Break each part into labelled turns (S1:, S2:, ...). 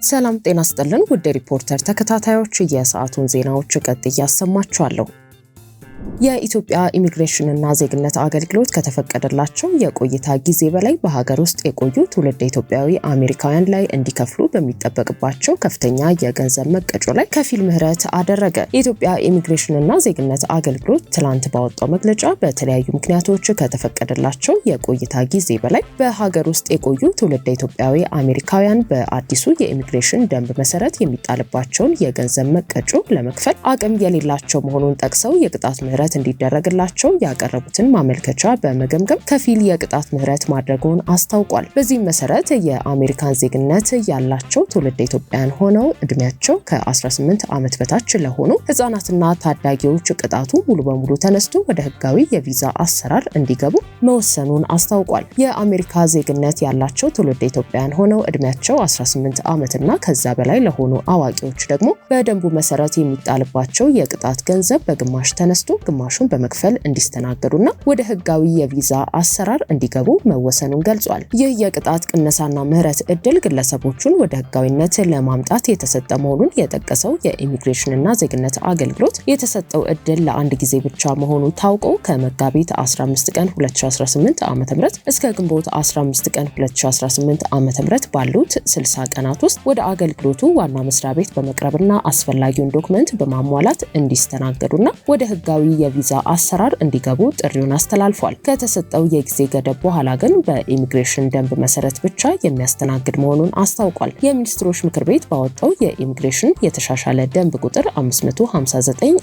S1: ሰላም ጤና ይስጥልን ውድ ሪፖርተር ተከታታዮች የሰዓቱን ዜናዎች ቀጥዬ ያሰማችኋለሁ። የኢትዮጵያ ኢሚግሬሽንና ዜግነት አገልግሎት ከተፈቀደላቸው የቆይታ ጊዜ በላይ በሀገር ውስጥ የቆዩ ትውልደ ኢትዮጵያዊ አሜሪካውያን ላይ እንዲከፍሉ በሚጠበቅባቸው ከፍተኛ የገንዘብ መቀጮ ላይ ከፊል ምህረት አደረገ። የኢትዮጵያ ኢሚግሬሽንና ዜግነት አገልግሎት ትላንት ባወጣው መግለጫ በተለያዩ ምክንያቶች ከተፈቀደላቸው የቆይታ ጊዜ በላይ በሀገር ውስጥ የቆዩ ትውልደ ኢትዮጵያዊ አሜሪካውያን በአዲሱ የኢሚግሬሽን ደንብ መሰረት የሚጣልባቸውን የገንዘብ መቀጮ ለመክፈል አቅም የሌላቸው መሆኑን ጠቅሰው የቅጣት ምህረት እንዲደረግላቸው ያቀረቡትን ማመልከቻ በመገምገም ከፊል የቅጣት ምህረት ማድረጉን አስታውቋል። በዚህም መሰረት የአሜሪካን ዜግነት ያላቸው ትውልደ ኢትዮጵያውያን ሆነው እድሜያቸው ከ18 ዓመት በታች ለሆኑ ህጻናትና ታዳጊዎች ቅጣቱ ሙሉ በሙሉ ተነስቶ ወደ ህጋዊ የቪዛ አሰራር እንዲገቡ መወሰኑን አስታውቋል። የአሜሪካ ዜግነት ያላቸው ትውልደ ኢትዮጵያውያን ሆነው እድሜያቸው 18 ዓመትና ከዛ በላይ ለሆኑ አዋቂዎች ደግሞ በደንቡ መሰረት የሚጣልባቸው የቅጣት ገንዘብ በግማሽ ተነስቶ ግማሹን በመክፈል እንዲስተናገዱና ወደ ህጋዊ የቪዛ አሰራር እንዲገቡ መወሰኑን ገልጿል። ይህ የቅጣት ቅነሳና ምህረት እድል ግለሰቦቹን ወደ ህጋዊነት ለማምጣት የተሰጠ መሆኑን የጠቀሰው የኢሚግሬሽንና ዜግነት አገልግሎት የተሰጠው እድል ለአንድ ጊዜ ብቻ መሆኑ ታውቆ ከመጋቢት 15 ቀን 2018 ዓ.ም እስከ ግንቦት 15 ቀን 2018 ዓ.ም ባሉት 60 ቀናት ውስጥ ወደ አገልግሎቱ ዋና መስሪያ ቤት በመቅረብና አስፈላጊውን ዶክመንት በማሟላት እንዲስተናገዱና ወደ ህጋዊ የቪዛ አሰራር እንዲገቡ ጥሪውን አስተላልፏል። ከተሰጠው የጊዜ ገደብ በኋላ ግን በኢሚግሬሽን ደንብ መሰረት ብቻ የሚያስተናግድ መሆኑን አስታውቋል። የሚኒስትሮች ምክር ቤት ባወጣው የኢሚግሬሽን የተሻሻለ ደንብ ቁጥር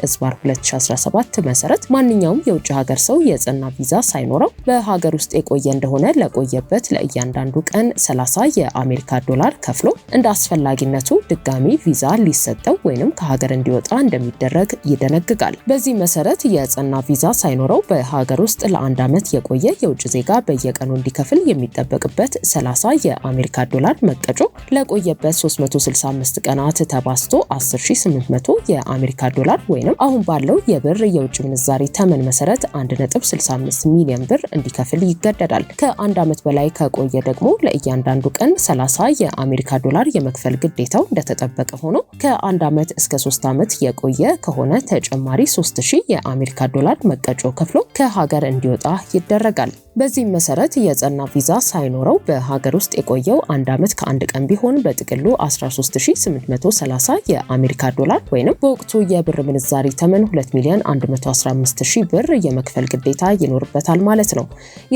S1: 559/2017 መሰረት ማንኛውም የውጭ ሀገር ሰው የጸና ቪዛ ሳይኖረው በሀገር ውስጥ የቆየ እንደሆነ ለቆየበት ለእያንዳንዱ ቀን 30 የአሜሪካ ዶላር ከፍሎ እንደ አስፈላጊነቱ ድጋሚ ቪዛ ሊሰጠው ወይንም ከሀገር እንዲወጣ እንደሚደረግ ይደነግጋል። በዚህ መሰረት የጸና ቪዛ ሳይኖረው በሀገር ውስጥ ለአንድ ዓመት የቆየ የውጭ ዜጋ በየቀኑ እንዲከፍል የሚጠበቅበት 30 የአሜሪካ ዶላር መቀጮ ለቆየበት 365 ቀናት ተባዝቶ 10800 የአሜሪካ ዶላር ወይንም አሁን ባለው የብር የውጭ ምንዛሪ ተመን መሰረት 1.65 ሚሊዮን ብር እንዲከፍል ይገደዳል። ከአንድ ዓመት በላይ ከቆየ ደግሞ ለእያንዳንዱ ቀን 30 የአሜሪካ ዶላር የመክፈል ግዴታው እንደተጠበቀ ሆኖ ከአንድ ዓመት እስከ 3 ዓመት የቆየ ከሆነ ተጨማሪ 3000 የአሜሪካ ዶላር መቀጮ ከፍሎ ከሀገር እንዲወጣ ይደረጋል። በዚህም መሰረት የጸና ቪዛ ሳይኖረው በሀገር ውስጥ የቆየው አንድ ዓመት ከአንድ ቀን ቢሆን በጥቅሉ 13830 የአሜሪካ ዶላር ወይንም በወቅቱ የብር ምንዛሪ ተመን 2,115,000 ብር የመክፈል ግዴታ ይኖርበታል ማለት ነው።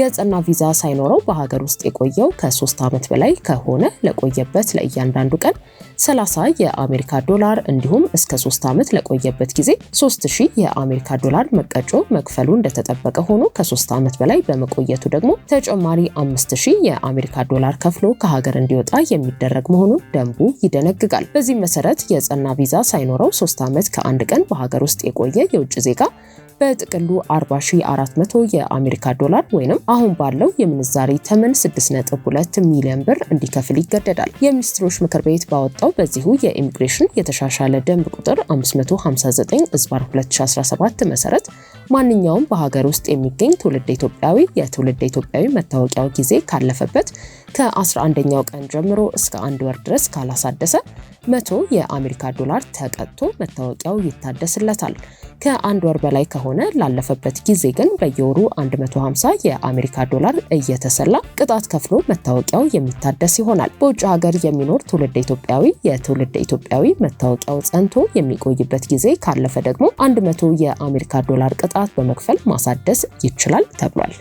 S1: የጸና ቪዛ ሳይኖረው በሀገር ውስጥ የቆየው ከ3 ዓመት በላይ ከሆነ ለቆየበት ለእያንዳንዱ ቀን 30 የአሜሪካ ዶላር እንዲሁም እስከ 3 ዓመት ለቆየበት ጊዜ 3000 የአሜሪካ ዶላር መቀጮ መክፈሉ እንደተጠበቀ ሆኖ ከ3 ዓመት በላይ በመቆየቱ ደግሞ ተጨማሪ 5000 የአሜሪካ ዶላር ከፍሎ ከሀገር እንዲወጣ የሚደረግ መሆኑን ደንቡ ይደነግጋል። በዚህ መሰረት የጸና ቪዛ ሳይኖረው 3 ዓመት ከአንድ ቀን በሀገር ውስጥ የቆየ የውጭ ዜጋ በጥቅሉ 40400 የአሜሪካ ዶላር ወይንም አሁን ባለው የምንዛሪ ተመን 6.2 ሚሊዮን ብር እንዲከፍል ይገደዳል። የሚኒስትሮች ምክር ቤት ባወጣው በዚሁ የኢሚግሬሽን የተሻሻለ ደንብ ቁጥር 559/2017 መሰረት ማንኛውም በሀገር ውስጥ የሚገኝ ትውልደ ኢትዮጵያዊ የትውልደ ኢትዮጵያዊ መታወቂያው ጊዜ ካለፈበት ከ11ኛው ቀን ጀምሮ እስከ 1 ወር ድረስ ካላሳደሰ 100 የአሜሪካ ዶላር ተቀጥቶ መታወቂያው ይታደስለታል። ከ1 ወር በላይ ከሆነ ላለፈበት ጊዜ ግን በየወሩ 150 የአሜሪካ ዶላር እየተሰላ ቅጣት ከፍሎ መታወቂያው የሚታደስ ይሆናል። በውጭ ሀገር የሚኖር ትውልደ ኢትዮጵያዊ የትውልደ ኢትዮጵያዊ መታወቂያው ጸንቶ የሚቆይበት ጊዜ ካለፈ ደግሞ 100 የአሜሪካ ዶላር ቅጣት በመክፈል ማሳደስ ይችላል ተብሏል።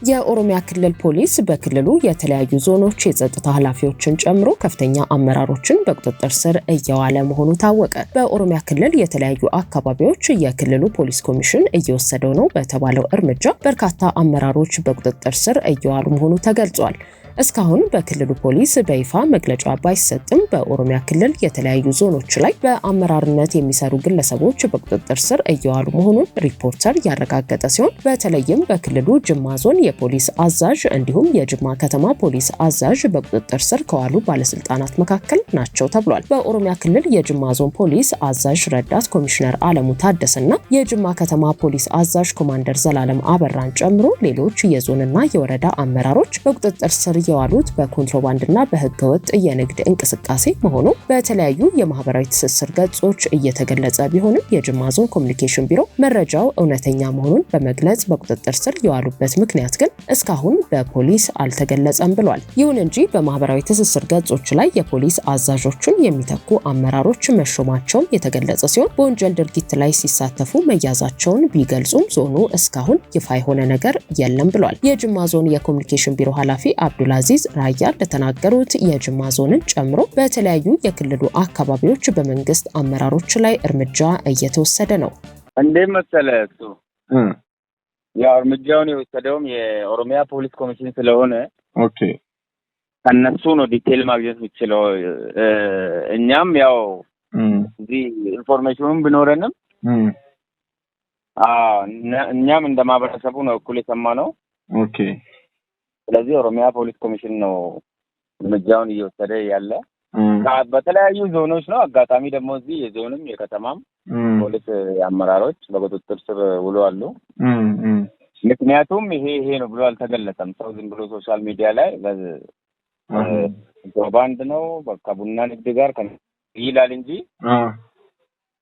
S1: የኦሮሚያ ክልል ፖሊስ በክልሉ የተለያዩ ዞኖች የጸጥታ ኃላፊዎችን ጨምሮ ከፍተኛ አመራሮችን በቁጥጥር ስር እያዋለ መሆኑ ታወቀ። በኦሮሚያ ክልል የተለያዩ አካባቢዎች የክልሉ ፖሊስ ኮሚሽን እየወሰደው ነው በተባለው እርምጃ በርካታ አመራሮች በቁጥጥር ስር እየዋሉ መሆኑ ተገልጿል። እስካሁን በክልሉ ፖሊስ በይፋ መግለጫ ባይሰጥም በኦሮሚያ ክልል የተለያዩ ዞኖች ላይ በአመራርነት የሚሰሩ ግለሰቦች በቁጥጥር ስር እየዋሉ መሆኑን ሪፖርተር ያረጋገጠ ሲሆን በተለይም በክልሉ ጅማ ዞን የፖሊስ አዛዥ እንዲሁም የጅማ ከተማ ፖሊስ አዛዥ በቁጥጥር ስር ከዋሉ ባለስልጣናት መካከል ናቸው ተብሏል። በኦሮሚያ ክልል የጅማ ዞን ፖሊስ አዛዥ ረዳት ኮሚሽነር አለሙ ታደሰና የጅማ ከተማ ፖሊስ አዛዥ ኮማንደር ዘላለም አበራን ጨምሮ ሌሎች የዞንና የወረዳ አመራሮች በቁጥጥር ስር የዋሉት በኮንትሮባንድና በህገወጥ የንግድ እንቅስቃሴ መሆኑ በተለያዩ የማህበራዊ ትስስር ገጾች እየተገለጸ ቢሆንም የጅማ ዞን ኮሚኒኬሽን ቢሮ መረጃው እውነተኛ መሆኑን በመግለጽ በቁጥጥር ስር የዋሉበት ምክንያት ግን እስካሁን በፖሊስ አልተገለጸም ብሏል። ይሁን እንጂ በማህበራዊ ትስስር ገጾች ላይ የፖሊስ አዛዦቹን የሚተኩ አመራሮች መሾማቸው የተገለጸ ሲሆን በወንጀል ድርጊት ላይ ሲሳተፉ መያዛቸውን ቢገልጹም ዞኑ እስካሁን ይፋ የሆነ ነገር የለም ብሏል። የጅማ ዞን የኮሚኒኬሽን ቢሮ ኃላፊ አብዱልአዚዝ ራያ እንደተናገሩት የጅማ ዞንን ጨምሮ በተለያዩ የክልሉ አካባቢዎች በመንግስት አመራሮች ላይ እርምጃ እየተወሰደ ነው።
S2: እንዴ መሰለህ ያው እርምጃውን የወሰደውም የኦሮሚያ ፖሊስ ኮሚሽን ስለሆነ
S3: ኦኬ
S2: ከነሱ ነው ዲቴል ማግኘት የሚችለው። እኛም ያው እዚህ ኢንፎርሜሽኑን ቢኖረንም እኛም እንደማበረሰቡ ነው እኩል የሰማነው።
S3: ኦኬ
S2: ስለዚህ ኦሮሚያ ፖሊስ ኮሚሽን ነው እርምጃውን እየወሰደ ያለ በተለያዩ ዞኖች ነው። አጋጣሚ ደግሞ እዚህ የዞንም የከተማም ፖሊስ አመራሮች በቁጥጥር ስር ውለዋል። ምክንያቱም ይሄ ነው ብሎ አልተገለጸም። ሰው ዝም ብሎ ሶሻል ሚዲያ ላይ ኮንትሮባንድ ነው በቃ ቡና ንግድ ጋር ይላል እንጂ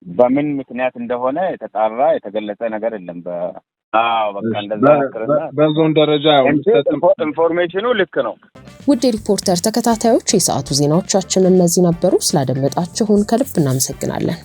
S2: በምን ምክንያት እንደሆነ የተጣራ የተገለጸ ነገር የለም። በቃ እንደዛ ከረና
S3: በዞን ደረጃ ያው
S2: ኢንፎርሜሽኑ ልክ ነው።
S1: ውድ ሪፖርተር ተከታታዮች የሰዓቱ ዜናዎቻችን እነዚህ ነበሩ። ስላደመጣችሁን ከልብ እናመሰግናለን።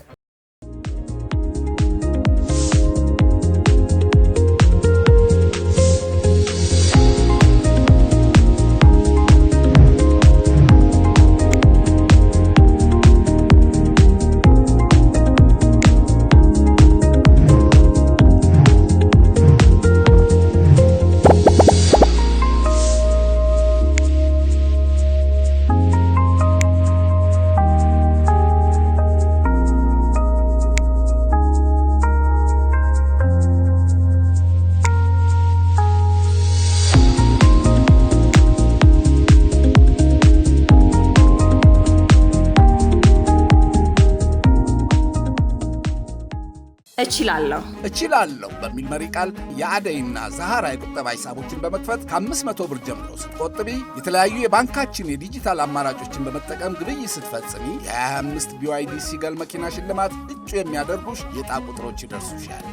S4: እችላለሁ በሚል መሪ ቃል የአደይና ዛሃራ የቁጠባ ሂሳቦችን በመክፈት ከ500 ብር ጀምሮ ስትቆጥቢ የተለያዩ የባንካችን የዲጂታል አማራጮችን በመጠቀም ግብይት ስትፈጽሚ የ25 BYD ሲገል መኪና ሽልማት እጩ የሚያደርጉሽ የዕጣ ቁጥሮች ይደርሱሻል።